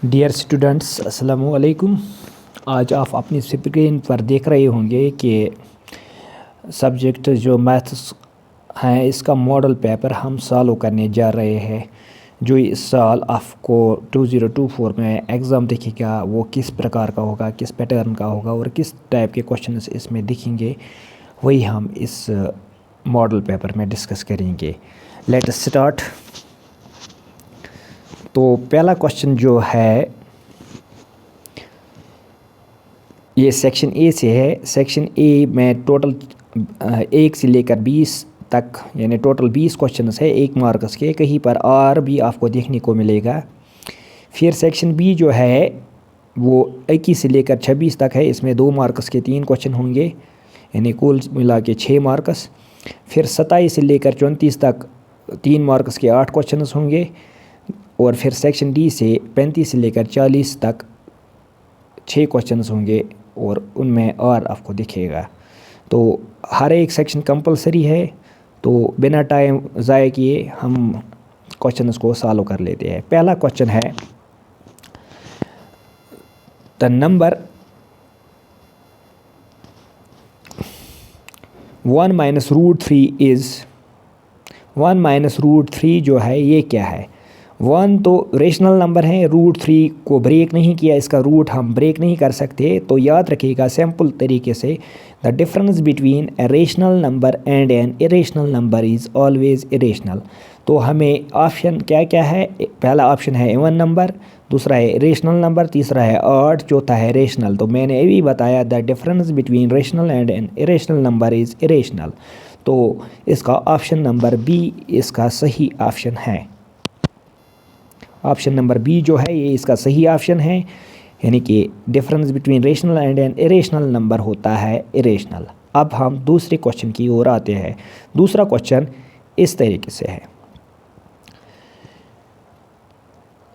Dear students, अस्सलाम वालेकुम। आज आप अपनी स्क्रीन पर देख रहे होंगे कि सब्जेक्ट जो मैथ्स हैं इसका मॉडल पेपर हम सॉल्व करने जा रहे हैं। जो इस साल आपको 2024 में एग्ज़ाम दिखेगा वो किस प्रकार का होगा, किस पैटर्न का होगा और किस टाइप के क्वेश्चंस इसमें दिखेंगे, वही हम इस मॉडल पेपर में डिस्कस करेंगे। Let us start. तो पहला क्वेश्चन जो है ये सेक्शन ए से है। सेक्शन ए में टोटल 1 से लेकर 20 तक यानी टोटल 20 क्वेश्चन है 1 मार्क्स के। कहीं पर आर भी आपको देखने को मिलेगा। फिर सेक्शन बी जो है वो 21 से लेकर 26 तक है। इसमें 2 मार्क्स के 3 क्वेश्चन होंगे यानी कुल मिला के 6 मार्क्स। फिर 27 से लेकर 34 तक 3 मार्क्स के 8 क्वेश्चन होंगे। और फिर सेक्शन डी से 35 से लेकर 40 तक 6 क्वेश्चन होंगे और उनमें आर आपको दिखेगा। तो हर एक सेक्शन कंपलसरी है। तो बिना टाइम ज़ाय किए हम क्वेश्चंस को सॉल्व कर लेते हैं। पहला क्वेश्चन है the number 1 minus root 3 is 1 minus root 3 जो है ये क्या है। 1 तो रेशनल नंबर है, रूट 3 को ब्रेक नहीं किया, इसका रूट हम ब्रेक नहीं कर सकते। तो याद रखिएगा सिंपल तरीके से, the difference between a rational number and an irrational number is always irrational. तो हमें ऑप्शन क्या क्या है। पहला ऑप्शन है इवन नंबर, दूसरा है रेशनल नंबर, तीसरा है ऑड, चौथा है रेशनल। तो मैंने ये भी बताया the difference between rational and an irrational number is irrational. तो इसका ऑप्शन नंबर बी इसका सही ऑप्शन है। ऑप्शन नंबर बी जो है ये इसका सही ऑप्शन है, यानी कि difference between rational and an irrational number होता है इरेशनल। अब हम दूसरे क्वेश्चन की ओर आते हैं। दूसरा क्वेश्चन इस तरीके से है,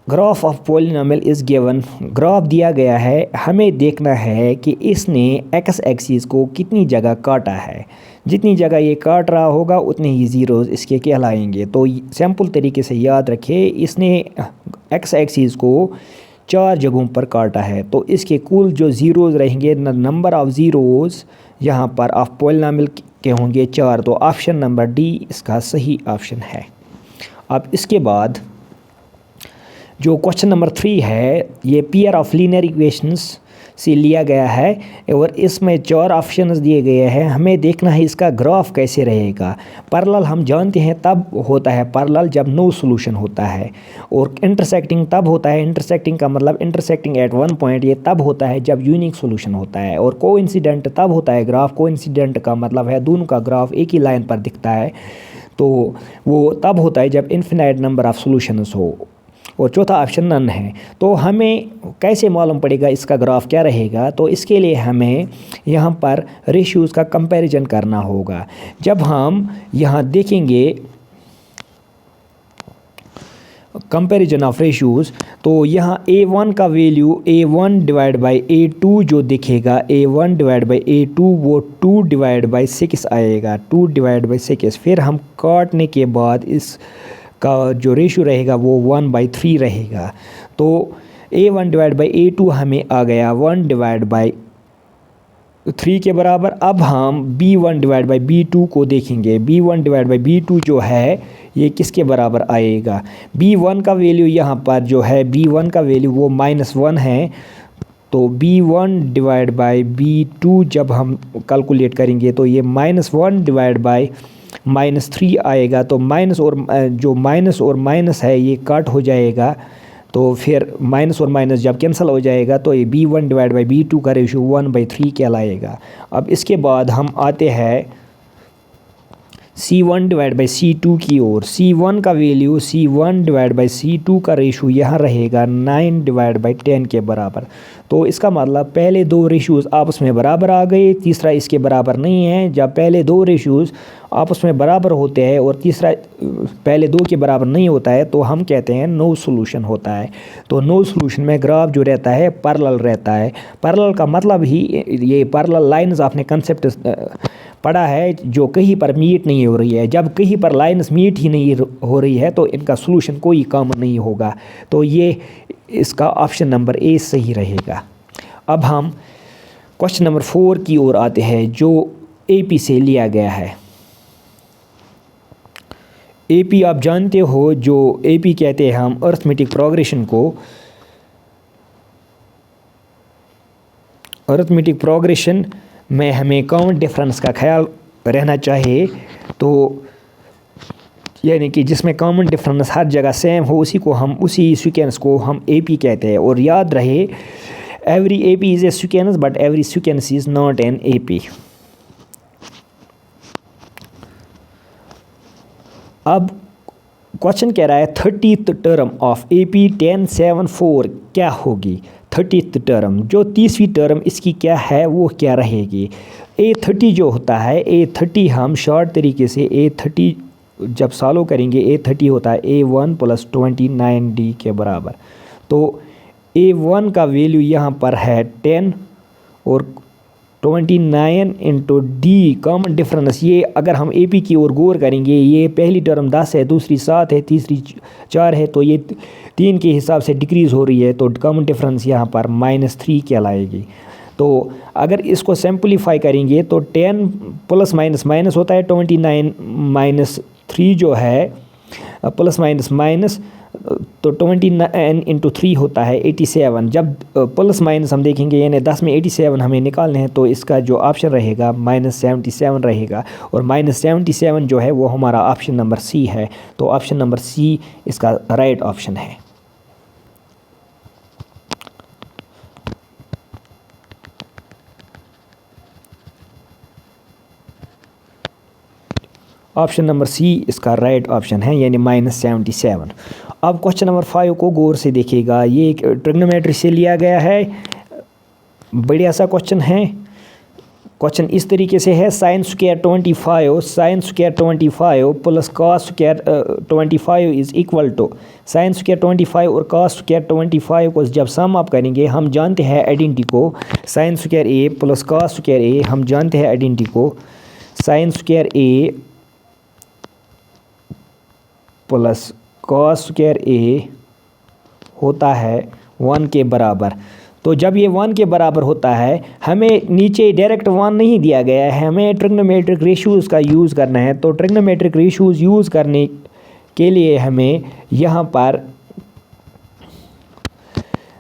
graph of polynomial is given. Graph दिया गया है, हमें देखना है कि इसने एक्स एक्सिस को कितनी जगह काटा है। जितनी जगह ये काट रहा होगा उतने ही ज़ीरोज़ इसके कहलाएंगे। तो सिंपल तरीके से याद रखें, इसने एक्स एक्सिस को 4 जगहों पर काटा है। तो इसके कुल जो ज़ीरोज़ रहेंगे, नंबर ऑफ़ ज़ीरोज़ यहाँ पर ऑफ पॉलिनोमियल के होंगे 4। तो ऑप्शन नंबर डी इसका सही ऑप्शन है। अब इसके बाद जो क्वेश्चन नंबर 3 है ये पेयर ऑफ लीनियर इक्वेशंस से लिया गया है और इसमें 4 ऑप्शंस दिए गए हैं। हमें देखना है इसका ग्राफ कैसे रहेगा। पैरेलल हम जानते हैं तब होता है पैरेलल जब नो सॉल्यूशन होता है, और इंटरसेक्टिंग तब होता है, इंटरसेक्टिंग का मतलब इंटरसेक्टिंग एट वन पॉइंट, ये तब होता है जब यूनिक सॉल्यूशन होता है। और कोइंसिडेंट तब होता है ग्राफ, कोइंसिडेंट का मतलब है दोनों का ग्राफ एक ही लाइन पर दिखता है। तो वो तब होता है जब इन्फिनाइट नंबर ऑफ सॉल्यूशंस हो। और चौथा ऑप्शन नन है। तो हमें कैसे मालूम पड़ेगा इसका ग्राफ क्या रहेगा। तो इसके लिए हमें यहाँ पर रेशियोज़ का कंपैरिजन करना होगा। जब हम यहाँ देखेंगे कंपैरिजन ऑफ रेशियोज़, तो यहाँ A1 का value A1 divide by A2 जो दिखेगा, A1 डिवाइड बाई A2 वो 2 डिवाइड बाई 6 आएगा, 2 डिवाइड बाई 6। फिर हम काटने के बाद इस का जो रेशियो रहेगा वो 1/3 रहेगा। तो A1 डिवाइड बाई A2 हमें आ गया 1 डिवाइड बाई 3 के बराबर। अब हम B1 डिवाइड बाई B2 को देखेंगे। B1 डिवाइड बाई B2 जो है ये किसके बराबर आएगा। B1 का वैल्यू यहाँ पर जो है B1 का वैल्यू वो -1 है। तो B1 डिवाइड बाई B2 जब हम कैलकुलेट करेंगे तो ये -1 डिवाइड बाई -3 आएगा। तो माइनस और जो माइनस और माइनस है ये कट हो जाएगा। तो फिर माइनस और माइनस जब कैंसिल हो जाएगा तो ये B1 डिवाइड बाई B2 का रेशियो 1/3 कहलाएगा। अब इसके बाद हम आते हैं C1 डिवाइड बाई C2 की ओर। C1 का value C1 divide by C2 का रेशियो यहाँ रहेगा 9 डिवाइड बाई 10 के बराबर। तो इसका मतलब पहले 2 रेशियोज़ आपस में बराबर आ गए, तीसरा इसके बराबर नहीं है। जब पहले 2 रेशियोज़ आपस में बराबर होते हैं और तीसरा पहले 2 के बराबर नहीं होता है तो हम कहते हैं नो सॉल्यूशन होता है। तो नो सॉल्यूशन में ग्राफ जो रहता है पैरेलल रहता है। पैरेलल का मतलब ही ये पैरेलल लाइंस आपने कंसेप्ट पढ़ा है जो कहीं पर मीट नहीं हो रही है। जब कहीं पर लाइंस मीट ही नहीं हो रही है तो इनका सॉल्यूशन कोई काम नहीं होगा। तो ये इसका ऑप्शन नंबर ए सही रहेगा। अब हम क्वेश्चन नंबर 4 की ओर आते हैं, जो एपी से लिया गया है। एपी आप जानते हो, जो एपी कहते हैं हम अर्थमेटिक प्रोग्रेशन को। अर्थमेटिक प्रोग्रेशन में हमें कॉमन डिफरेंस का ख्याल रहना चाहिए, तो यानी कि जिसमें कॉमन डिफरेंस हर जगह सेम हो, उसी सीक्वेंस को हम एपी कहते हैं। और याद रहे, every AP is a sequence but every sequence is not an AP. अब क्वेश्चन कह रहा है 30th टर्म ऑफ एपी 1074 क्या होगी। 30th टर्म, जो 30वीं टर्म इसकी क्या है वो क्या रहेगी। A30 जो होता है, A30 हम शॉर्ट तरीके से A30 जब सॉल्व करेंगे, A30 होता है A1 + 29D के बराबर। तो A1 का वैल्यू यहाँ पर है 10 और 29 × D कॉमन डिफरेंस। ये अगर हम AP की ओर गौर करेंगे, ये पहली टर्म 10 है, दूसरी 7 है, तीसरी 4 है, तो ये 3 के हिसाब से डिक्रीज़ हो रही है, तो कॉमन डिफरेंस यहाँ पर -3 कहलाएगी। तो अगर इसको सिंपलीफाई करेंगे तो 10 प्लस माइनस माइनस होता है, 29 - 3 जो है प्लस माइनस माइनस, तो 29 × 3 होता है 87। जब प्लस माइनस हम देखेंगे, यानी 10 में 87 हमें निकालने हैं, तो इसका जो ऑप्शन रहेगा -77 रहेगा। और -77 जो है वो हमारा ऑप्शन नंबर सी है। तो ऑप्शन नंबर सी इसका राइट ऑप्शन है। ऑप्शन नंबर सी इसका राइट ऑप्शन है, यानी -77। अब क्वेश्चन नंबर 5 को गौर से देखिएगा। ये एक ट्रिग्नोमेट्री से लिया गया है, बढ़िया सा क्वेश्चन है। क्वेश्चन इस तरीके से है, sin² 25 plus cos² 25 is equal to. sin² 25 और cos² 25 को जब सम अप करेंगे, हम जानते हैं आइडेंटिटी को, sin² A plus cos² A, हम जानते हैं आइडेंटिटी को, sin² A plus cos² A होता है 1 के बराबर। तो जब ये 1 के बराबर होता है, हमें नीचे डायरेक्ट 1 नहीं दिया गया है, हमें ट्रिग्नोमेट्रिक रेशियोज़ का यूज़ करना है। तो ट्रिग्नोमेट्रिक रेशियोज़ यूज़ करने के लिए हमें यहाँ पर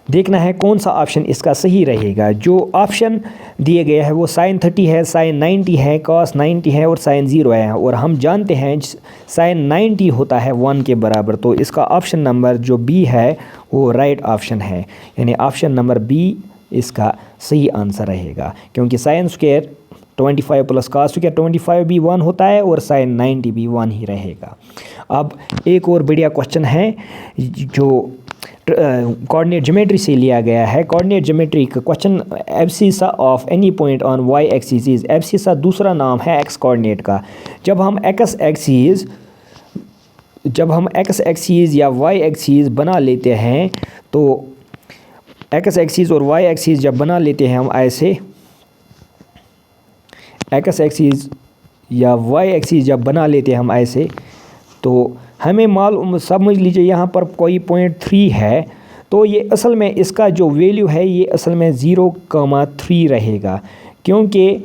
देखना है कौन सा ऑप्शन इसका सही रहेगा। जो ऑप्शन दिए गए हैं वो sin 30 है, sin 90 है, cos 90 है और sin 0 है। और हम जानते हैं sin 90 होता है 1 के बराबर। तो इसका ऑप्शन नंबर जो बी है वो राइट ऑप्शन है, यानी ऑप्शन नंबर बी इसका सही आंसर रहेगा, क्योंकि sin² 25 प्लस cos² 25 भी 1 होता है और sin 90 भी 1 ही रहेगा। अब एक और बढ़िया क्वेश्चन है जो कोऑर्डिनेट ज्योमेट्री से लिया गया है। कोऑर्डिनेट ज्योमेट्री का question, abscissa of any point on Y axis is. Abscissa दूसरा नाम है एक्स कोऑर्डिनेट का। जब हम एक्स एक्सिस या वाई एक्सिस बना लेते हैं, तो एक्स एक्सिस और वाई एक्सिस जब बना लेते हैं हम ऐसे, एक्स एक्सिस या वाई एक्सिस जब बना लेते हैं हम ऐसे, तो हमें मालूम, समझ लीजिए यहाँ पर कोई पॉइंट 3 है, तो ये असल में इसका जो वैल्यू है ये असल में 0,3 रहेगा, क्योंकि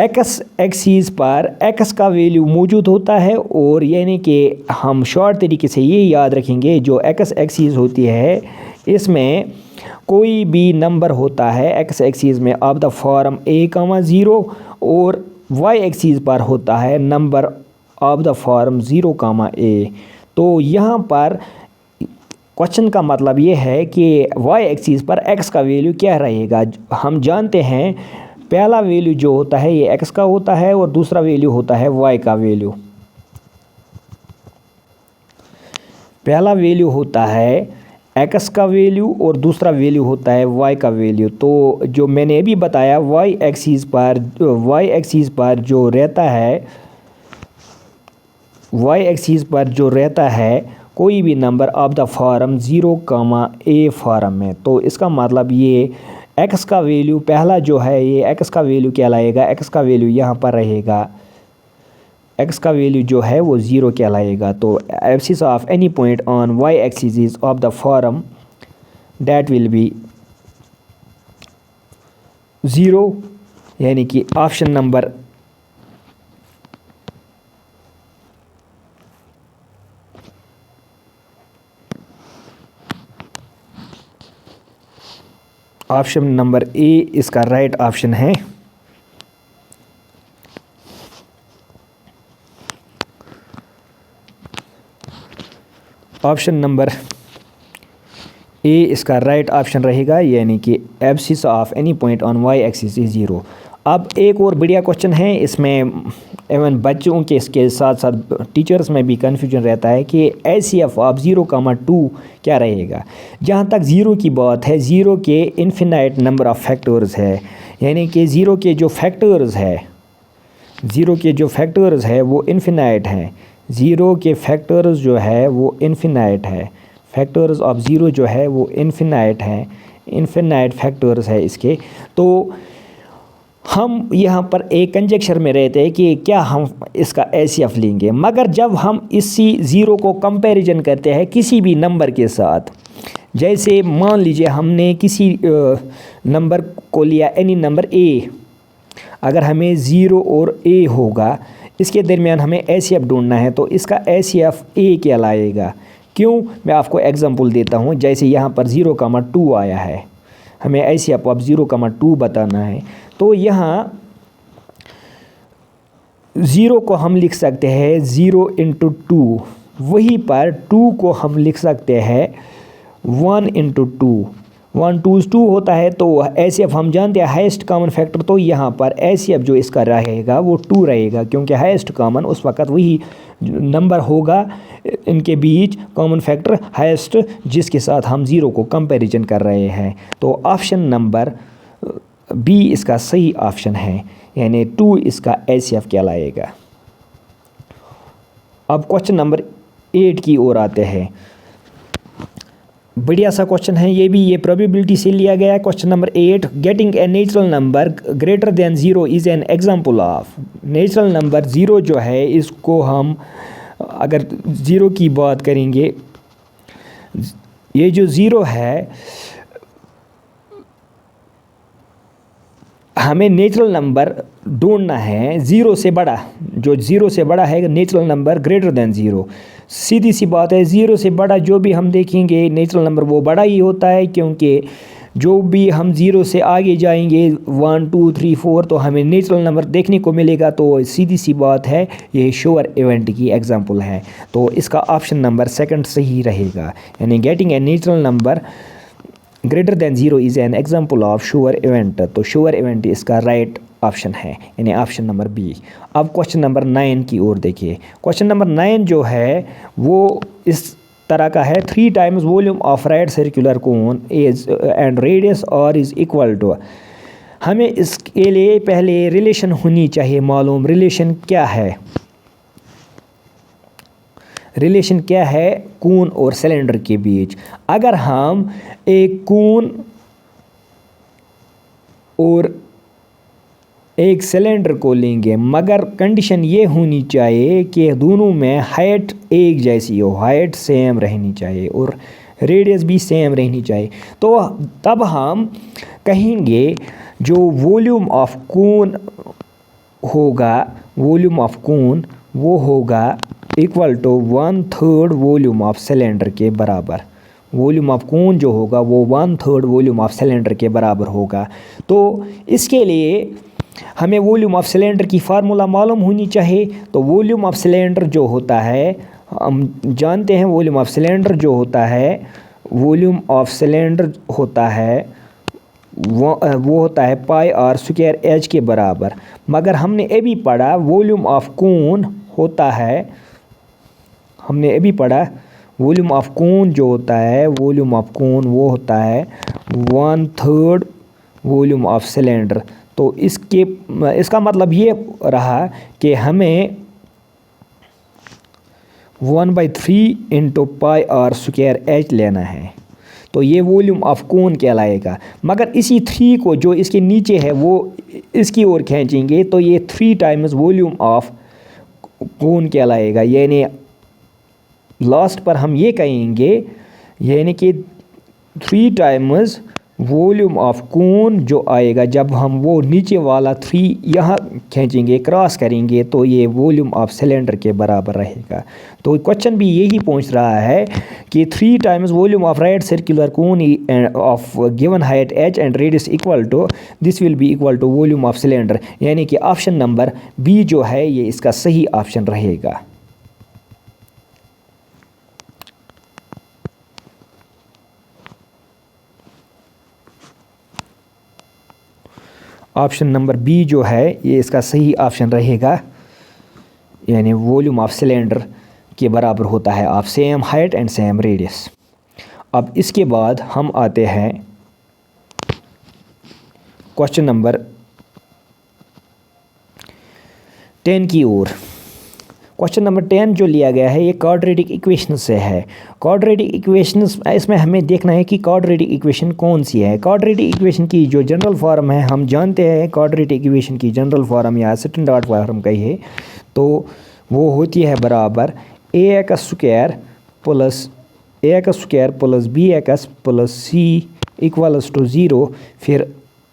एक्स एक्सिस पर एक्स का वैल्यू मौजूद होता है। और यानी कि हम शॉर्ट तरीके से ये याद रखेंगे, जो एक्स एक्सिस होती है इसमें कोई भी नंबर होता है एक्स एक्सिस में ऑफ द फॉर्म a,0 और वाई एक्सिस पर होता है number of the form 0,a। तो यहाँ पर क्वेश्चन का मतलब ये है कि वाई एक्सिस पर एक्स का वैल्यू क्या रहेगा। हम जानते हैं पहला वैल्यू जो होता है ये एक्स का होता है और दूसरा वैल्यू होता है वाई का वैल्यू। पहला वैल्यू होता है एक्स का वैल्यू और दूसरा वैल्यू होता है वाई का वैल्यू। तो जो मैंने अभी बताया, वाई एक्सिस पर जो रहता है कोई भी number of the form 0,a form में, तो इसका मतलब ये एक्स का वैल्यू पहला जो है ये एक्स का वैल्यू कहलाएगा। एक्स का वैल्यू यहाँ पर रहेगा, एक्स का वैल्यू जो है वो 0 कहलाएगा। तो abscissa of any point on Y axis is of the form that will be 0, यानी कि ऑप्शन नंबर ए इसका राइट ऑप्शन है। ऑप्शन नंबर ए इसका राइट ऑप्शन रहेगा, यानी कि abscissa of any point on Y axis is 0। अब एक और बढ़िया क्वेश्चन है, इसमें एवं बच्चों के इसके साथ साथ टीचर्स में भी कन्फ्यूजन रहता है कि HCF ऑफ 0,2 क्या रहेगा। जहाँ तक 0 की बात है, 0 के इन्फिनाइट नंबर ऑफ फैक्टर्स है, यानी कि 0 के जो फैक्टर्स है वो इन्फिनाइट हैं। 0 के फैक्टर्स जो है वो इन्फिनाइट है। फैक्टर्स ऑफ 0 जो है वो इन्फिनाइट है, इन्फिनाइट फैक्टर्स है इसके। तो हम यहाँ पर एक कंजक्शर में रहते हैं कि क्या हम इसका HCF लेंगे, मगर जब हम इसी 0 को कंपैरिजन करते हैं किसी भी नंबर के साथ, जैसे मान लीजिए हमने किसी नंबर को लिया एनी नंबर A, अगर हमें 0 और A होगा, इसके दरमियान हमें HCF ढूंढना है, तो इसका HCF A क्या लाएगा। क्यों, मैं आपको एग्जांपल देता हूँ। जैसे यहाँ पर 0,2 आया है, हमें HCF ऑफ 0,2 बताना है, तो यहाँ 0 को हम लिख सकते हैं 0 × 2, वहीं पर 2 को हम लिख सकते हैं 1 × 2। 1 2 2 होता है, तो HCF हम जानते हैं हाईएस्ट कॉमन फैक्टर, तो यहाँ पर HCF जो इसका रहेगा वो 2 रहेगा, क्योंकि हाईएस्ट कॉमन उस वक़्त वही नंबर होगा इनके बीच कॉमन फैक्टर हाईएस्ट जिसके साथ हम 0 को कंपैरिजन कर रहे हैं। तो ऑप्शन नंबर बी इसका सही ऑप्शन है, यानी 2 इसका HCF कहलाएगा। अब क्वेश्चन नंबर 8 की ओर आते हैं। बढ़िया सा क्वेश्चन है ये प्रोबेबिलिटी से लिया गया है। Question number 8, getting a natural number greater than 0 is an example of. Natural number 0 जो है, इसको हम अगर 0 की बात करेंगे, ये जो 0 है, हमें नेचुरल नंबर ढूंढना है 0 से बड़ा, जो 0 से बड़ा है नेचुरल नंबर ग्रेटर देन 0। सीधी सी बात है, 0 से बड़ा जो भी हम देखेंगे नेचुरल नंबर वो बड़ा ही होता है, क्योंकि जो भी हम 0 से आगे जाएंगे 1 2 3 4 तो हमें नेचुरल नंबर देखने को मिलेगा। तो सीधी सी बात है, ये श्योर इवेंट की एग्जांपल है, तो इसका ऑप्शन नंबर सेकंड सही रहेगा, यानी getting a natural number greater than 0 is an example of sure event. तो श्योर इवेंट इसका राइट ऑप्शन है, यानी ऑप्शन नंबर बी। अब क्वेश्चन नंबर 9 की ओर देखिए। क्वेश्चन नंबर 9 जो है वो इस तरह का है, 3 times volume of right circular cone is and radius और इज इक्वल टू। हमें इसके लिए पहले रिलेशन होनी चाहिए मालूम। रिलेशन क्या है? रिलेशन क्या है कोन और सिलेंडर के बीच? अगर हम एक कोन और एक सिलेंडर को लेंगे, मगर कंडीशन ये होनी चाहिए कि दोनों में हाइट एक जैसी हो, हाइट सेम रहनी चाहिए और रेडियस भी सेम रहनी चाहिए, तो तब हम कहेंगे जो वॉल्यूम ऑफ कोन होगा, वॉल्यूम ऑफ कोन वो होगा equal to 1/3 volume of cylinder के बराबर। वॉल्यूम ऑफ कोन जो होगा वो 1/3 वॉल्यूम ऑफ सिलेंडर के बराबर होगा। तो इसके लिए हमें वॉल्यूम ऑफ सिलेंडर की फार्मूला मालूम होनी चाहिए। तो वॉल्यूम ऑफ सिलेंडर जो होता है, हम जानते हैं वॉल्यूम ऑफ सिलेंडर जो होता है, वॉल्यूम ऑफ सिलेंडर होता है वो होता है πr² के बराबर। मगर हमने ये भी पढ़ा वॉल्यूम ऑफ कोन होता है, हमने अभी पढ़ा वॉल्यूम ऑफ कोन जो होता है, वॉल्यूम ऑफ कोन वो होता है 1/3 वॉल्यूम ऑफ सिलेंडर। तो इसका मतलब ये रहा कि हमें 1/3 × πr² लेना है, तो ये वॉल्यूम ऑफ कोन कहलाएगा। मगर इसी 3 को जो इसके नीचे है वो इसकी ओर खींचेंगे तो ये 3 टाइम्स वॉल्यूम ऑफ कोन कहलाएगा। यानी लास्ट पर हम ये कहेंगे, यानी कि 3 टाइम्स वॉल्यूम ऑफ कोन जो आएगा, जब हम वो नीचे वाला 3 यहाँ खींचेंगे, क्रॉस करेंगे, तो ये वॉल्यूम ऑफ सिलेंडर के बराबर रहेगा। तो क्वेश्चन भी यही पूछ रहा है कि 3 times volume of right circular cone of given height h and radius equal to this will be equal to volume of cylinder, यानी कि ऑप्शन नंबर बी जो है ये इसका सही ऑप्शन रहेगा। ऑप्शन नंबर बी जो है ये इसका सही ऑप्शन रहेगा, यानी वॉल्यूम ऑफ सिलेंडर के बराबर होता है of same height and same radius. अब इसके बाद हम आते हैं क्वेश्चन नंबर 10 की ओर। क्वेश्चन नंबर 10 जो लिया गया है ये क्वाड्रेटिक इक्वेशन से है। क्वाड्रेटिक इक्वेशन इसमें हमें देखना है कि क्वाड्रेटिक इक्वेशन कौन सी है। क्वाड्रेटिक इक्वेशन की जो जनरल फॉर्म है, हम जानते हैं क्वाड्रेटिक इक्वेशन की जनरल फॉर्म या स्टैंडर्ड फॉर्म कहिए तो वो होती है बराबर ax² plus bx plus c equals to 0। फिर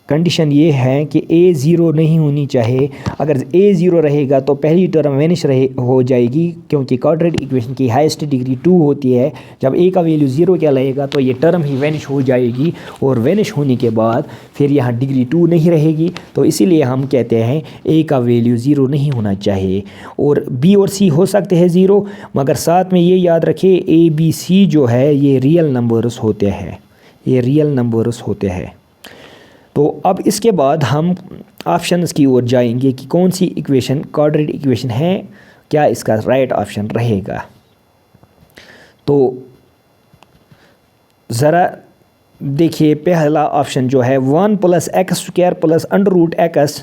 कंडीशन ये है कि a 0 नहीं होनी चाहिए। अगर a 0 रहेगा तो पहली टर्म वेनिश हो जाएगी, क्योंकि क्वाड्रेटिक इक्वेशन की हाईएस्ट डिग्री 2 होती है। जब a का वैल्यू 0 क्या लगेगा तो ये टर्म ही वेनिश हो जाएगी, और वेनिश होने के बाद फिर यहाँ डिग्री 2 नहीं रहेगी। तो इसीलिए हम कहते हैं a का वैल्यू 0 नहीं होना चाहिए, और b और c हो सकते हैं 0, मगर साथ में ये याद रखें a b c जो है ये रियल नंबर्स होते हैं, ये रियल नंबर्स होते हैं। तो अब इसके बाद हम ऑप्शंस की ओर जाएंगे कि कौन सी इक्वेशन क्वाड्रेटिक इक्वेशन है, क्या इसका राइट ऑप्शन रहेगा। तो ज़रा देखिए, पहला ऑप्शन जो है 1 + x² plus √x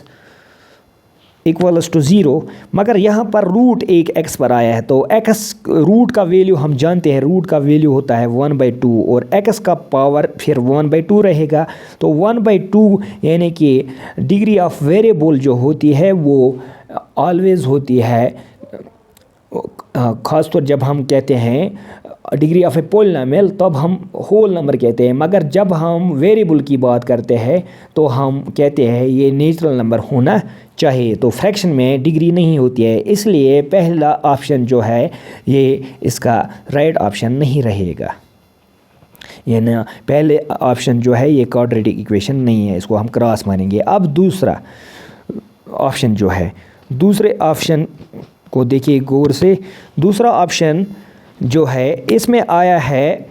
equals to 0, मगर यहाँ पर रूट एक x पर आया है, तो x रूट का वैल्यू हम जानते हैं, रूट का वैल्यू होता है 1/2 और x का पावर फिर 1/2 रहेगा। तो 1/2 यानी कि डिग्री ऑफ वेरिएबल जो होती है वो ऑलवेज़ होती है, ख़ासतौर जब हम कहते हैं डिग्री ऑफ ए पॉलिनोमियल तब हम होल नंबर कहते हैं, मगर जब हम वेरिएबल की बात करते हैं तो हम कहते हैं ये नेचुरल नंबर होना चाहिए। तो फ्रैक्शन में डिग्री नहीं होती है, इसलिए पहला ऑप्शन जो है ये इसका राइट ऑप्शन नहीं रहेगा। यानी पहले ऑप्शन जो है ये क्वाड्रेटिक इक्वेशन नहीं है, इसको हम क्रॉस मानेंगे। अब दूसरा ऑप्शन जो है, दूसरे ऑप्शन को देखिए गौर से। दूसरा ऑप्शन जो है इसमें आया है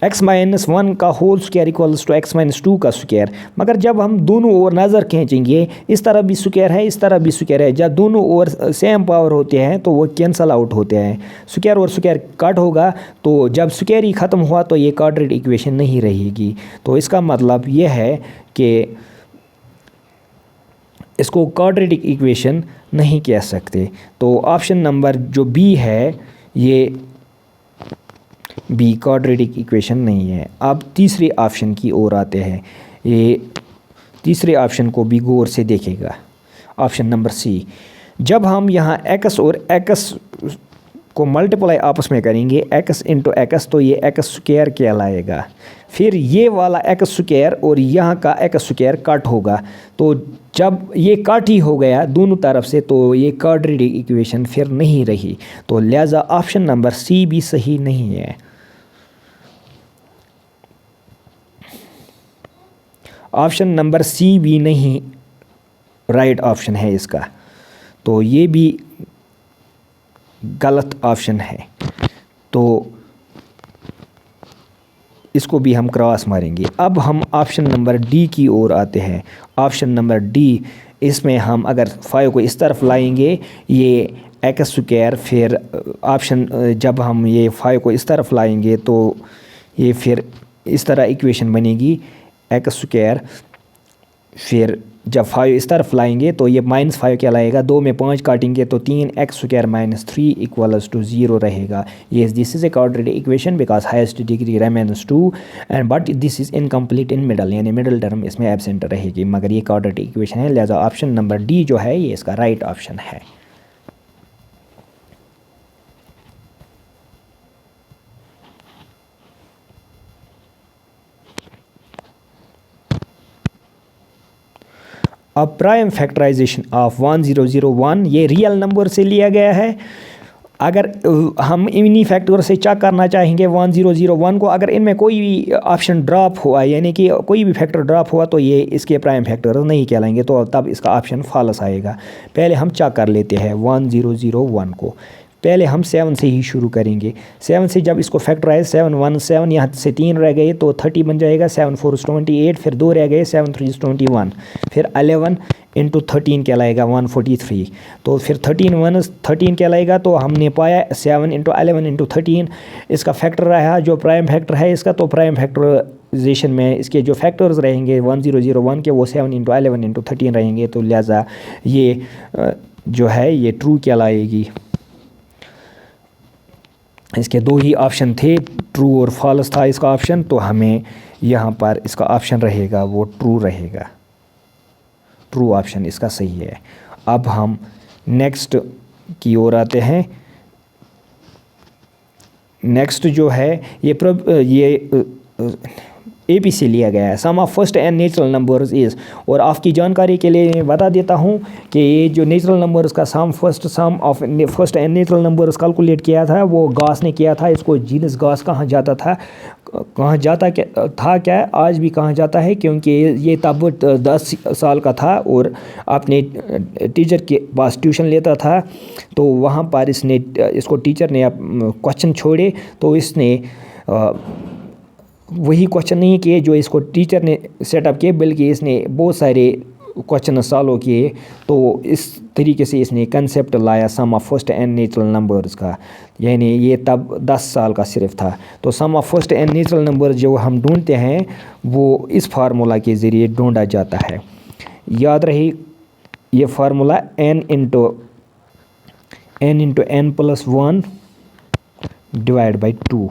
x-1 का whole square equals to x-2 का स्क्वायर, मगर जब हम दोनों ओर नज़र खींचेंगे, इस तरह भी स्क्वायर है, इस तरह भी स्क्वायर है, जब दोनों ओर सेम पावर होते हैं तो वो कैंसल आउट होते हैं, स्क्वायर और स्क्वायर कट होगा। तो जब स्क्वायर ही ख़त्म हुआ तो ये क्वाड्रेटिक इक्वेशन नहीं रहेगी। तो इसका मतलब ये है कि इसको क्वाड्रेटिक इक्वेशन नहीं कह सकते। तो ऑप्शन नंबर जो बी है ये बी क्वाड्रेटिक इक्वेशन नहीं है। अब तीसरे ऑप्शन की ओर आते हैं, ये तीसरे ऑप्शन को भी गौर से देखेगा, ऑप्शन नंबर सी। जब हम यहाँ x और x को मल्टीप्लाई आपस में करेंगे, x इंटू x, तो ये x² कहलाएगा। फिर ये वाला x² और यहाँ का x² कट होगा, तो जब ये कट ही हो गया दोनों तरफ से तो ये क्वाड्रेटिक इक्वेशन फिर नहीं रही। तो लिहाजा ऑप्शन नंबर सी भी सही नहीं है। ऑप्शन नंबर सी भी नहीं राइट ऑप्शन है इसका, तो ये भी गलत ऑप्शन है। तो इसको भी हम क्रॉस मारेंगे। अब हम ऑप्शन नंबर डी की ओर आते हैं। ऑप्शन नंबर डी, इसमें हम अगर 5 को इस तरफ लाएंगे ये x², फिर ऑप्शन जब हम ये 5 को इस तरफ लाएंगे तो ये फिर इस तरह इक्वेशन बनेगी x², फिर जब 5 इस तरफ लाएंगे तो ये -5 क्या लाएगा, 2 में 5 काटेंगे तो 3x² - 3 इक्वल्स टू 0 रहेगा। ये this is a quadratic equation because highest degree remains 2 and but this is incomplete in middle, यानी मिडल टर्म इसमें एब्सेंट रहेगी, मगर ये क्वाड्रेटिक इक्वेशन है। लिहाजा ऑप्शन नंबर डी जो है ये इसका राइट ऑप्शन है। अब प्राइम फैक्टराइजेशन ऑफ 1001 ये रियल नंबर से लिया गया है। अगर हम इन्हीं फैक्टर से चेक करना चाहेंगे 1001 को, अगर इनमें कोई भी ऑप्शन ड्रॉप हुआ यानी कि कोई भी फैक्टर ड्रॉप हुआ तो ये इसके प्राइम फैक्टर नहीं कहलाएंगे, तो तब इसका ऑप्शन फॉल्स आएगा। पहले हम चेक कर लेते हैं 1001 को। पहले हम 7 से ही शुरू करेंगे। 7 से जब इसको फैक्टराइज 7 1 7 यहाँ से 3 रह गए तो 30 बन जाएगा। 7 4 28, फिर 2 रह गए 7 3 21, फिर 11 इंटू 13 कहलाएगा 143। तो फिर 13 कहलाएगा। तो हमने पाया 7 इंटू 11 इंटू 13 इसका फैक्टर रहा जो प्राइम फैक्टर है इसका। तो प्राइम फैक्टराइजेशन में इसके जो फैक्टर्स रहेंगे 1001 के वो 7 इंटू 11 इंटू 13 रहेंगे। तो लिहाजा ये जो है ये ट्रू कहलाएगी। इसके दो ही ऑप्शन थे, ट्रू और फॉल्स था इसका ऑप्शन, तो हमें यहाँ पर इसका ऑप्शन रहेगा वो ट्रू रहेगा। ट्रू ऑप्शन इसका सही है। अब हम नेक्स्ट की ओर आते हैं। नेक्स्ट जो है ये AP से लिया गया है। Sum of first n natural numbers is, और आपकी जानकारी के लिए मैं बता देता हूँ कि ये जो नेचुरल नंबर्स का sum of first n natural numbers calculate किया था वो गॉस ने किया था। इसको जीनस गॉस कहा जाता था, क्या आज भी कहा जाता है, क्योंकि ये तब 10 साल का था और अपने टीचर के पास ट्यूशन लेता था। तो वहाँ पर इसको टीचर ने क्वेश्चन छोड़े तो इसने वही क्वेश्चन नहीं किए जो इसको टीचर ने सेटअप किए, बल्कि इसने बहुत सारे क्वेश्चन सॉल्व किए। तो इस तरीके से इसने कंसेप्ट लाया sum of first n natural numbers का, यानी ये तब 10 साल का सिर्फ था। तो sum of first n natural numbers जो हम ढूंढते हैं वो इस फार्मूला के ज़रिए ढूंढा जाता है। याद रही ये formula n into n+1 divide by 2।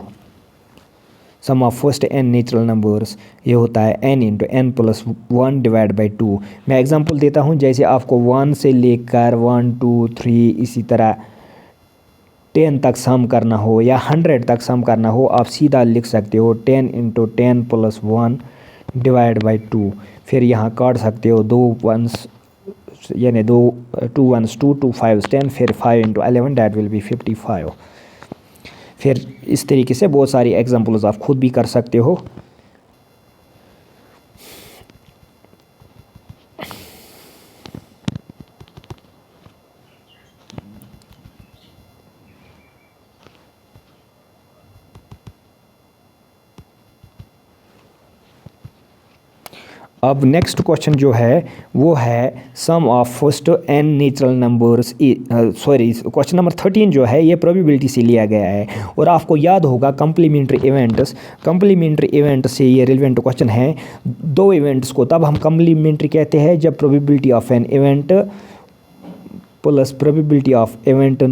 Sum of first N natural numbers ये होता है n into n+1 divide by 2। मैं एग्जांपल देता हूँ, जैसे आपको 1 से लेकर 1 2 3 इसी तरह 10 तक सम करना हो या 100 तक सम करना हो, आप सीधा लिख सकते हो 10 इंटू 10+1 डिवाइड बाई 2। फिर यहाँ काट सकते हो 2 1s यानी 2 1s 2 2 5s 10, फिर 5 इंटू 11 दैट विल बी 55। फिर इस तरीके से बहुत सारी एग्जांपल्स आप खुद भी कर सकते हो। अब नेक्स्ट क्वेश्चन जो है वो है sum of first N natural numbers, question number 13 जो है ये प्रोबेबिलिटी से लिया गया है। और आपको याद होगा कम्प्लीमेंट्री इवेंट्स से ये रिलेवेंट क्वेश्चन है। 2 इवेंट्स को तब हम कम्प्लीमेंट्री कहते हैं जब probability of an event plus probability of event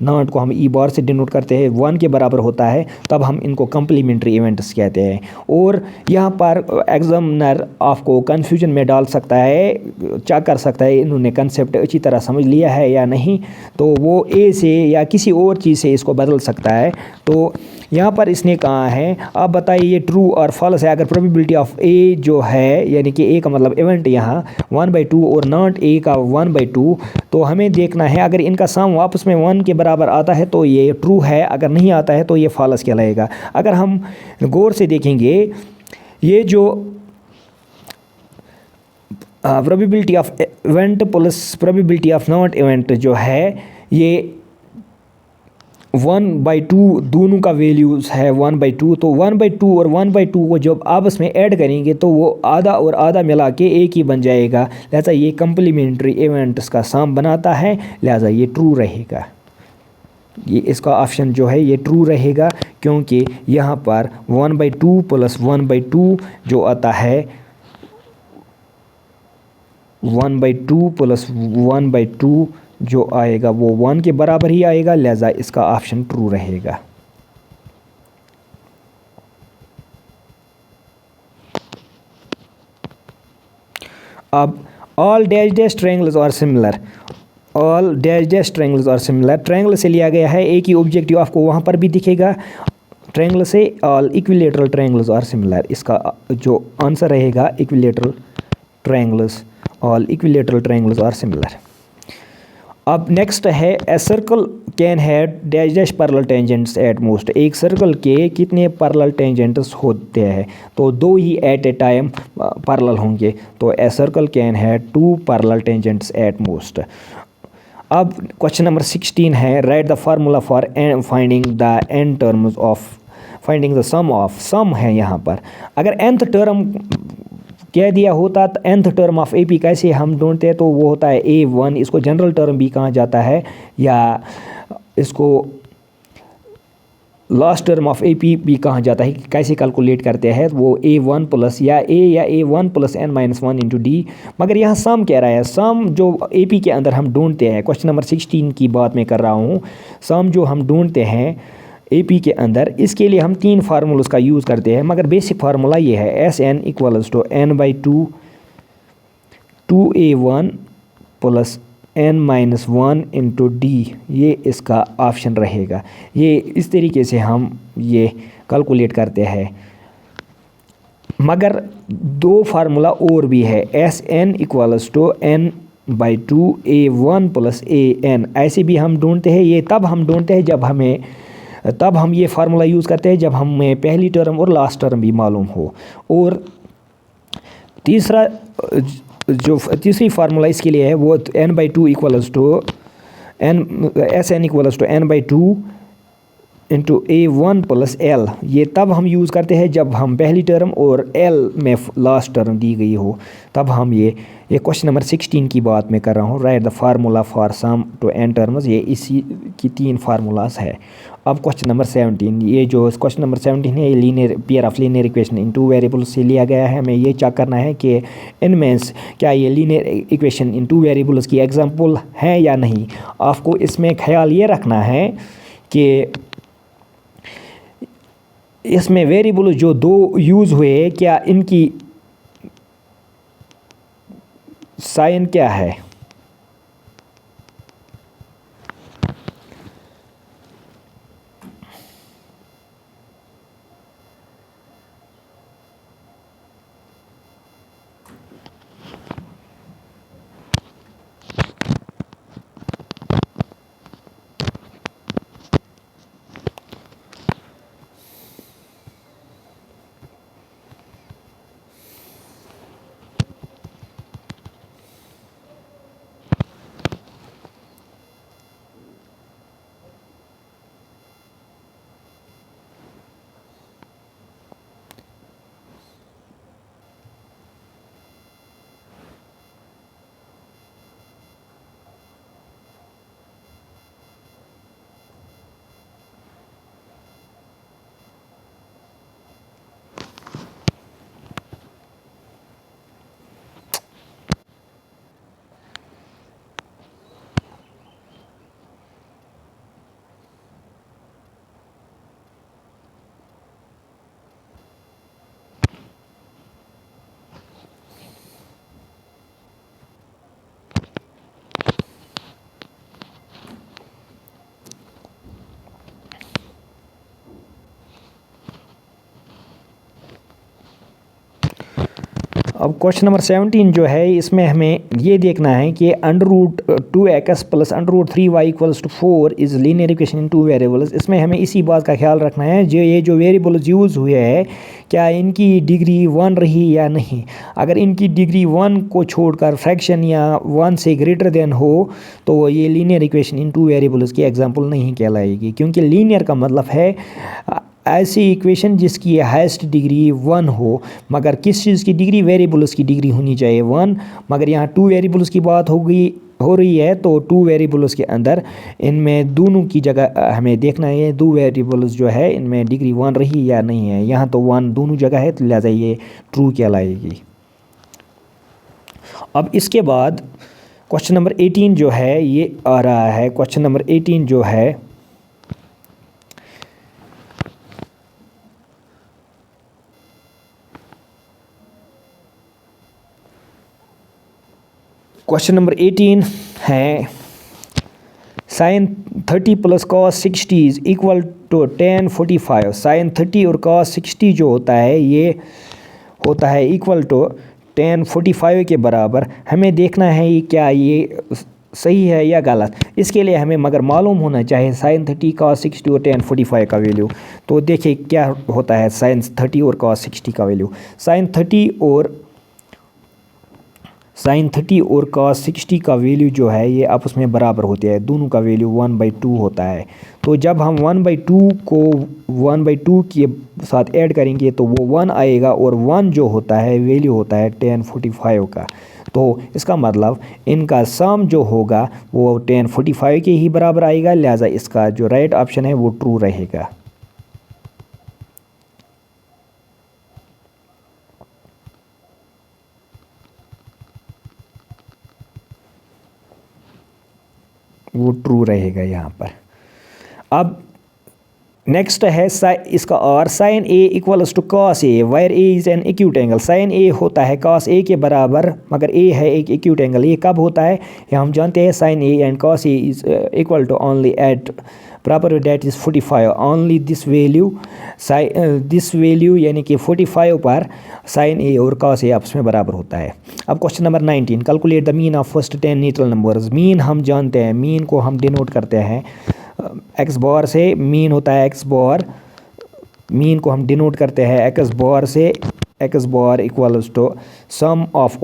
not को हम ई बार से डिनोट करते हैं 1 के बराबर होता है, तब हम इनको कम्प्लीमेंट्री इवेंट्स कहते हैं। और यहाँ पर एग्जामिनर आपको कन्फ्यूजन में डाल सकता है, चेक कर सकता है इन्होंने कंसेप्ट अच्छी तरह समझ लिया है या नहीं, तो वो ए से या किसी और चीज़ से इसको बदल सकता है। तो यहाँ पर इसने कहा है आप बताइए ये ट्रू और फॉल्स है। अगर प्रोबेबिलिटी ऑफ ए जो है यानी कि ए का मतलब इवेंट यहाँ 1/2 और नॉट ए का 1/2, तो हमें देखना है अगर इनका सम वापस में 1 के बराबर आता है तो ये ट्रू है, अगर नहीं आता है तो ये फॉल्स कहलाएगा। अगर हम गौर से देखेंगे ये जो probability of event plus probability of not event जो है ये 1/2 दोनों का वैल्यूज़ है 1/2। तो 1/2 और 1/2 को जब आपस में ऐड करेंगे तो वो आधा और आधा मिला के एक ही बन जाएगा। लिहाजा ये कम्प्लीमेंट्री इवेंट्स का सम बनाता है, लिहाजा ये ट्रू रहेगा। ये इसका ऑप्शन जो है ये ट्रू रहेगा, क्योंकि यहाँ पर 1/2 प्लस 1/2 जो आता है 1/2 प्लस 1/2 जो आएगा वो 1 के बराबर ही आएगा, लिहाजा इसका ऑप्शन ट्रू रहेगा। अब all dash triangles are similar, all dash triangles are similar, triangle से लिया गया है, एक ही ऑब्जेक्टिव आपको वहाँ पर भी दिखेगा ट्रायंगल से। All equilateral triangles are similar, इसका जो आंसर रहेगा equilateral triangles all equilateral triangles are similar. अब नेक्स्ट है a circle can have dash dash parallel tangents at most. एक सर्कल के कितने पैरेलल टेंजेंट्स होते हैं, तो दो ही एट ए टाइम पैरेलल होंगे, तो a circle can have two parallel tangents at most. अब क्वेश्चन नंबर 16 है write the formula for finding the N terms of finding the sum of. Sum है यहाँ पर, अगर nth टर्म कह दिया होता तो nth टर्म ऑफ AP कैसे हम ढूंढते हैं, तो वो होता है A1, इसको जनरल टर्म भी कहा जाता है या इसको लास्ट टर्म ऑफ AP भी कहा जाता है। कैसे कैलकुलेट करते हैं, वो A1 प्लस या A1 plus n-1 into D. मगर यहाँ सम कह रहा है, सम जो AP के अंदर हम ढूंढते हैं, क्वेश्चन नंबर 16 की बात मैं कर रहा हूँ, सम जो हम ढूंढते हैं AP के अंदर, इसके लिए हम 3 फार्मूल्स का यूज़ करते हैं। मगर बेसिक फार्मूला ये है Sn equals to n/2 2A1 plus n-1 into D, ये इसका ऑप्शन रहेगा। ये इस तरीके से हम ये कैलकुलेट करते हैं। मगर 2 फार्मूला और भी है, Sn equals to n/2 A1 plus An, ऐसे भी हम ढूंढते हैं। ये तब हम ढूंढते हैं तब हम ये फार्मूला यूज़ करते हैं जब हमें पहली टर्म और लास्ट टर्म भी मालूम हो। और तीसरी फार्मूला इसके लिए है वो n/2 equals to Sn equals to n/2 into A1 plus L। ये तब हम यूज़ करते हैं जब हम पहली टर्म और L में लास्ट टर्म दी गई हो, तब हम ये क्वेश्चन नंबर 16 की बात मैं कर रहा हूँ। Write the formula for sum to n terms, ये इसी की 3 फार्मूलाज है। अब क्वेश्चन नंबर 17, ये जो क्वेश्चन नंबर 17 है, ये linear pair of linear equation in 2 variables से लिया गया है। हमें ये चेक करना है कि इनमें क्या ये लीनियर इक्वेशन इन 2 वेरिएबल्स की एग्जांपल है या नहीं। आपको इसमें ख्याल ये रखना है कि इसमें वेरिएबल जो 2 यूज़ हुए, क्या इनकी साइन क्या है। अब क्वेश्चन नंबर 17 जो है, इसमें हमें ये देखना है कि √2x plus √3y equals to 4 is linear equation in 2 variables. इसमें हमें इसी बात का ख्याल रखना है, ये जो वेरिएबल्स यूज़ हुए हैं, क्या इनकी डिग्री 1 रही या नहीं। अगर इनकी डिग्री 1 को छोड़कर फ्रैक्शन या 1 से ग्रेटर देन हो, तो ये लीनियर इक्वेशन इन 2 वेरिएबल्स की एग्जांपल नहीं कहलाएगी, क्योंकि लीनियर का मतलब है ऐसी इक्वेशन जिसकी हाईएस्ट डिग्री 1 हो। मगर किस चीज़ की डिग्री, वेरिएबल्स की डिग्री होनी चाहिए 1। मगर यहाँ 2 वेरिएबल्स की बात हो रही है, तो 2 वेरिएबल्स के अंदर इनमें दोनों की जगह हमें देखना है, 2 वेरिएबल्स जो है इनमें डिग्री 1 रही या नहीं है। यहाँ तो 1 दोनों जगह है, तो लिहाजा ये ट्रू कहलाएगी। अब इसके बाद क्वेश्चन नंबर 18 जो है ये आ रहा है। क्वेश्चन नंबर 18 जो है, क्वेश्चन नंबर 18 है sin 30 plus cos 60 is equal to tan 45। sin 30 और cos 60 जो होता है, ये होता है इक्वल टू tan 45 के बराबर, हमें देखना है ये क्या ये सही है या गलत। इसके लिए हमें मगर मालूम होना चाहिए sin 30 cos 60 और tan 45 का वैल्यू। तो देखिए क्या होता है sin 30 और cos 60 का वैल्यू। sin 30 और cos 60 का वैल्यू जो है ये आपस में बराबर होते हैं, दोनों का वैल्यू 1/2 होता है। तो जब हम 1/2 को 1/2 के साथ ऐड करेंगे तो वो 1 आएगा, और 1 जो होता है वैल्यू होता है tan 45 का। तो इसका मतलब इनका सम जो होगा वो tan 45 के ही बराबर आएगा, लिहाजा इसका जो राइट ऑप्शन है वो ट्रू रहेगा। वो ट्रू रहेगा यहाँ पर। अब नेक्स्ट है इसका और sine A equals to cos A where A is an acute angle. Sine A होता है कॉस ए के बराबर, मगर ए है एक एक्यूट एंगल। ये कब होता है, ये हम जानते हैं sine A and cos A is equal to only at proper that is 45 only this value यानी कि 45 पर साइन ए और कॉस ए आपस में बराबर होता है। अब question number 19, calculate the mean of first 10 natural numbers. Mean हम जानते हैं, मीन को हम डिनोट करते हैं एक्स बार से। मीन होता है एक्स बार, मीन को हम डिनोट करते हैं एक्स बार से। X bar equals to sum of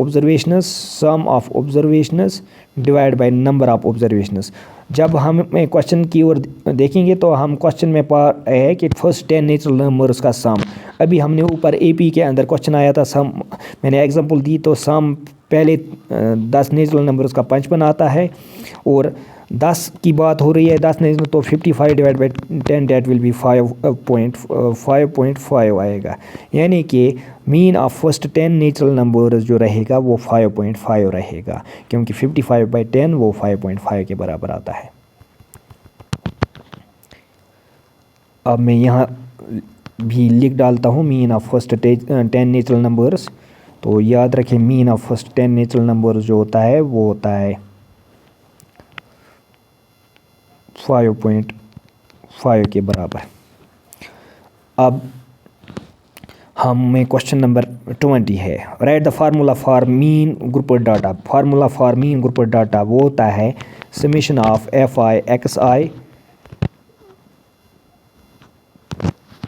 observations divide by number of observations. जब हम क्वेश्चन की ओर देखेंगे तो हम क्वेश्चन में पा है कि फर्स्ट 10 नेचुरल नंबर्स का सम। अभी हमने ऊपर एपी के अंदर क्वेश्चन आया था सम, मैंने एग्जांपल दी, तो सम पहले 10 नेचुरल नंबर्स का 55 आता है, और 10 की बात हो रही है, 10 नहीं तो 55 divide by 10 that will be 5.5 आएगा। यानी कि mean of first 10 natural numbers जो रहेगा वो 5.5 रहेगा, क्योंकि 55/10 वो 5.5 के बराबर आता है। अब मैं यहाँ भी लिख डालता हूँ mean of first 10 natural numbers. तो याद रखें mean of first 10 natural numbers जो होता है वो होता है 5.5 के बराबर। अब हमें क्वेश्चन नंबर 20 है, write the formula for mean group data. Formula for mean group data वो होता है summation of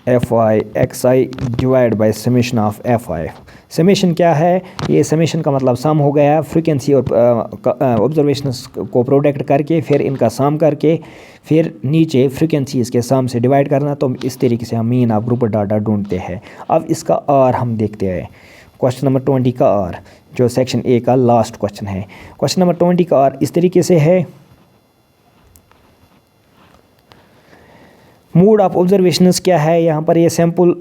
fi xi divide by summation of fi। Summation क्या है, ये समेशन का मतलब सम हो गया, फ्रीक्वेंसी और ऑब्जर्वेशंस को प्रोडक्ट करके फिर इनका सम करके फिर नीचे फ्रीक्वेंसीज़ के सम से डिवाइड करना। तो इस तरीके से हम मीन ऑफ ग्रुप डाटा ढूंढते हैं। अब इसका आर हम देखते हैं, क्वेश्चन नंबर 20 का आर जो सेक्शन ए का लास्ट क्वेश्चन है। क्वेश्चन नंबर 20 का आर इस तरीके से है, मोड ऑफ ऑब्जर्वेशंस क्या है। यहाँ पर ये सैम्पल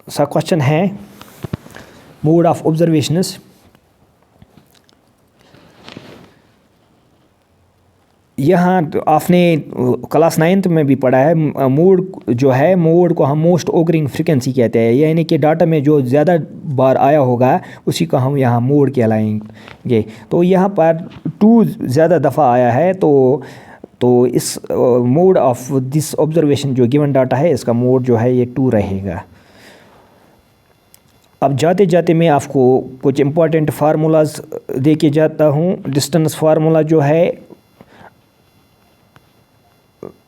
सा क्वेश्चन है, मोड ऑफ ऑब्जर्वेशंस। यहाँ आपने क्लास 9th में भी पढ़ा है, मोड जो है, मोड को हम मोस्ट ओकरिंग फ्रीक्वेंसी कहते हैं, यानी कि डाटा में जो ज़्यादा बार आया होगा उसी को हम यहाँ मोड कहलाएंगे। तो यहाँ पर 2 ज़्यादा दफ़ा आया है, तो इस मोड ऑफ दिस ऑब्जर्वेशन जो गिवन डाटा है इसका मोड जो है ये 2 रहेगा। अब जाते जाते मैं आपको कुछ इम्पॉर्टेंट फार्मूलाज दे के जाता हूँ। डिस्टेंस फार्मूला जो है,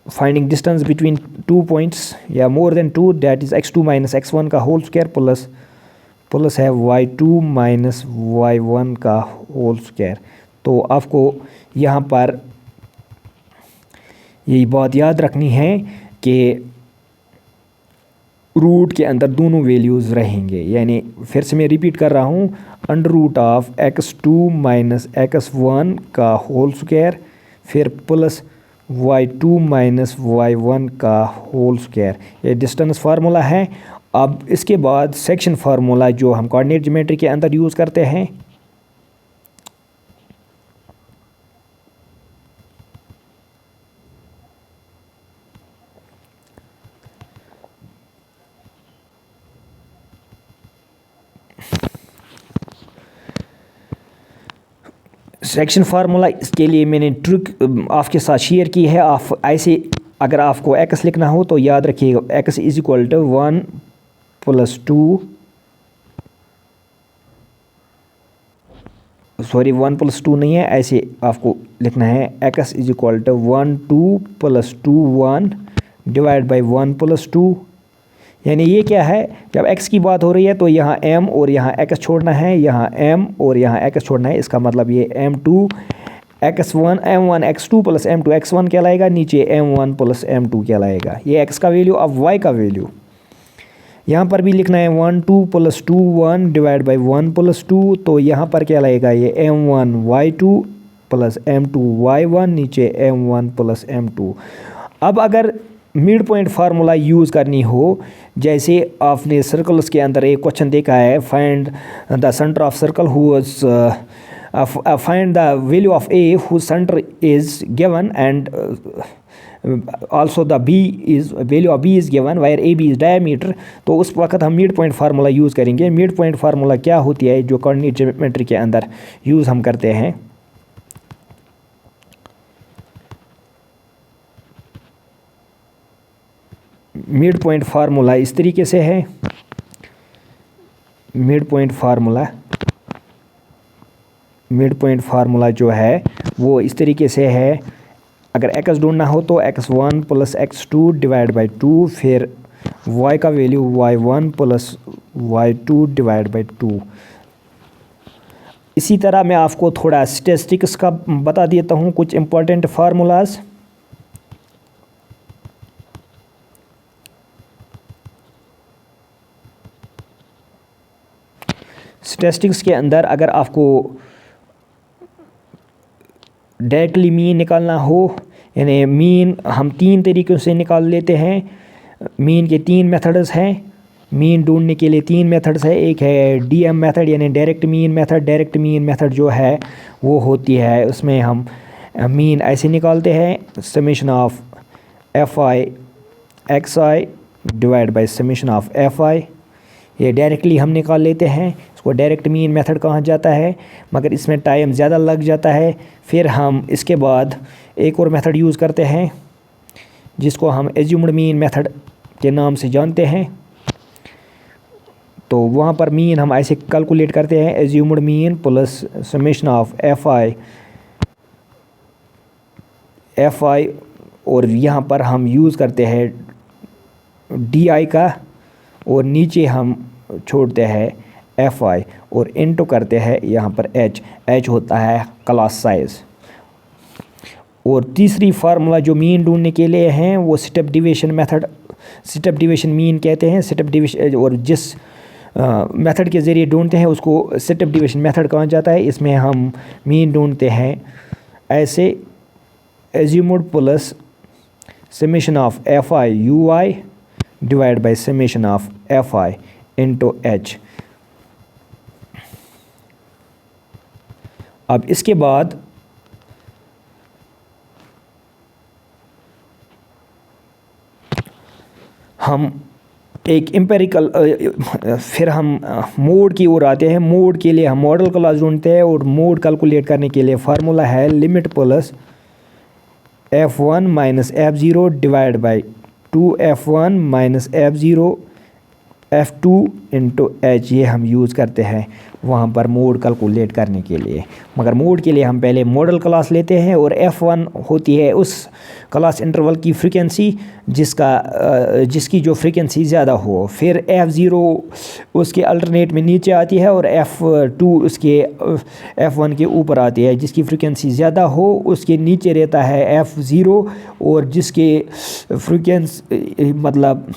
फाइंडिंग डिस्टेंस बिटवीन 2 पॉइंट्स या more than 2, that is x2 minus x1 का होल स्क्वायर प्लस है y2 माइनस y1 का होल स्क्वायर। तो आपको यहाँ पर यही बात याद रखनी है कि रूट के अंदर दोनों वैल्यूज़ रहेंगे, यानी फिर से मैं रिपीट कर रहा हूँ, under root of x2 minus x1 का होल स्क्वायर फिर प्लस y2 माइनस y1 का होल स्क्वायर। ये डिस्टेंस फार्मूला है। अब इसके बाद सेक्शन फार्मूला जो हम कोऑर्डिनेट ज्योमेट्री के अंदर यूज़ करते हैं, सेक्शन फार्मूला, इसके लिए मैंने ट्रिक आपके साथ शेयर की है। आप ऐसे अगर आपको x लिखना हो तो याद रखिएगा x is equal to 1 + 2 sorry 1+2 नहीं है, ऐसे आपको लिखना है x is equal to 1 2 + 2 1 divide by 1+2। यानी ये क्या है, जब x की बात हो रही है तो यहाँ m और यहाँ x छोड़ना है, यहाँ m और यहाँ x छोड़ना है। इसका मतलब ये m2 x1 m1 x2 + m2 x1 कहलाएगा, नीचे m1 + m2 कहलाएगा। ये x का वैल्यू। अब y का वैल्यू यहाँ पर भी लिखना है 1 2 + 2 1 डिवाइड बाई 1+2। तो यहाँ पर क्या लगेगा, ये m1 y2 + m2 y1 नीचे m1 + m2। अब अगर मिड पॉइंट फार्मूला यूज़ करनी हो, जैसे आपने सर्कल्स के अंदर एक क्वेश्चन देखा है, find the centre of circle whose find the value of a whose center is given and also the b is value of b is given where ab is diameter। तो उस वक्त हम mid point formula use करेंगे। Mid point formula क्या होती है जो coordinate geometry के अंदर यूज़ हम करते हैं। मिड पॉइंट फार्मूला इस तरीके से है। मिड पॉइंट फार्मूला जो है वो इस तरीके से है। अगर x ढूंढना हो तो x1 + x2 डिवाइड बाई 2, फिर y का value y1 + y2 divide by 2। इसी तरह मैं आपको थोड़ा स्टैटिस्टिक्स का बता देता हूँ, कुछ इंपॉर्टेंट फार्मूलाज। स्टैटिस्टिक्स के अंदर अगर आपको डायरेक्टली मीन निकालना हो, यानी मीन हम 3 तरीक़ों से निकाल लेते हैं। मीन के 3 मेथड्स हैं। मीन ढूंढने के लिए 3 मेथड्स है। एक है डीएम मेथड यानी direct mean method. Direct mean method जो है वो होती है, उसमें हम मीन ऐसे निकालते हैं, summation of fi xi divide by summation of fi। ये डायरेक्टली हम निकाल लेते हैं। इसको डायरेक्ट मीन मेथड कहा जाता है, मगर इसमें टाइम ज़्यादा लग जाता है। फिर हम इसके बाद एक और मेथड यूज़ करते हैं जिसको हम एज्यूम्ड मीन मेथड के नाम से जानते हैं। तो वहाँ पर मीन हम ऐसे कैलकुलेट करते हैं, assumed mean plus summation of fi, और यहाँ पर हम यूज़ करते हैं di का, और नीचे हम छोड़ते हैं fi और इनटू करते हैं यहाँ पर h होता है क्लास साइज़। और तीसरी फार्मूला जो मीन ढूंढने के लिए हैं वो step division method, step division mean कहते हैं। स्टेप डिवीजन, और जिस मेथड के ज़रिए ढूंढते हैं उसको स्टेप डिवीजन मेथड कहा जाता है। इसमें हम मीन ढूंढते हैं ऐसे, assumed plus summation of fi ui divide by summation of fi into h। अब इसके बाद हम एक एम्पेरिकल, फिर हम मोड की ओर आते हैं। मोड के लिए हम मॉडल क्लास ढूंढते हैं, और मोड कैलकुलेट करने के लिए फार्मूला है limit plus f1 minus f0 divide by 2f1 minus f0 f2 into h। ये हम यूज़ करते हैं वहाँ पर मोड कैलकुलेट करने के लिए। मगर मोड के लिए हम पहले मॉडल क्लास लेते हैं, और f1 होती है उस क्लास इंटरवल की फ्रीक्वेंसी जिसकी जो फ्रीक्वेंसी ज़्यादा हो। फिर f0 उसके अल्टरनेट में नीचे आती है, और f2 उसके f1 के ऊपर आती है। जिसकी फ्रीक्वेंसी ज़्यादा हो उसके नीचे रहता है f0, और जिसके फ्रीक्वेंसी मतलब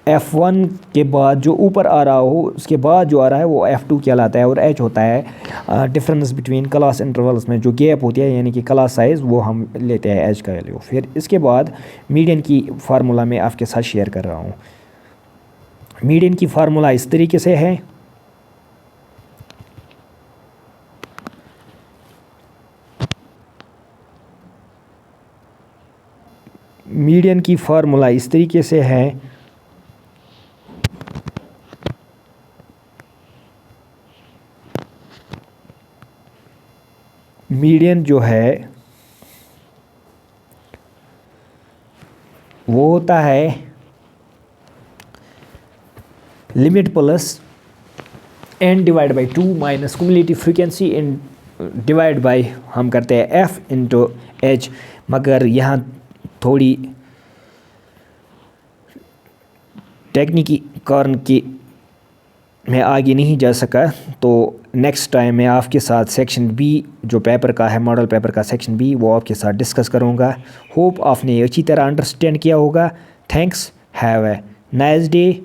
f1 के बाद जो ऊपर आ रहा हो उसके बाद जो आ रहा है वो f2 कहलाता है। और h होता है डिफरेंस बिटवीन क्लास इंटरवल्स में जो गैप होती है, यानी कि क्लास साइज़, वो हम लेते हैं h का वैल्यू। फिर इसके बाद मीडियन की फार्मूला मैं आपके साथ शेयर कर रहा हूँ। मीडियन की फार्मूला इस तरीके से है। मीडियन की फार्मूला इस तरीके से है। मीडियन जो है वो होता है limit plus N divide by 2 minus cumulative frequency in divide by हम करते हैं एफ इंटू एच, मगर यहाँ थोड़ी टेक्निकी कारण की मैं आगे नहीं जा सका, तो नेक्स्ट टाइम मैं आपके साथ सेक्शन बी जो पेपर का है, मॉडल पेपर का सेक्शन बी, वो आपके साथ डिस्कस करूँगा। होप आपने अच्छी तरह अंडरस्टैंड किया होगा। Thanks, have a nice day.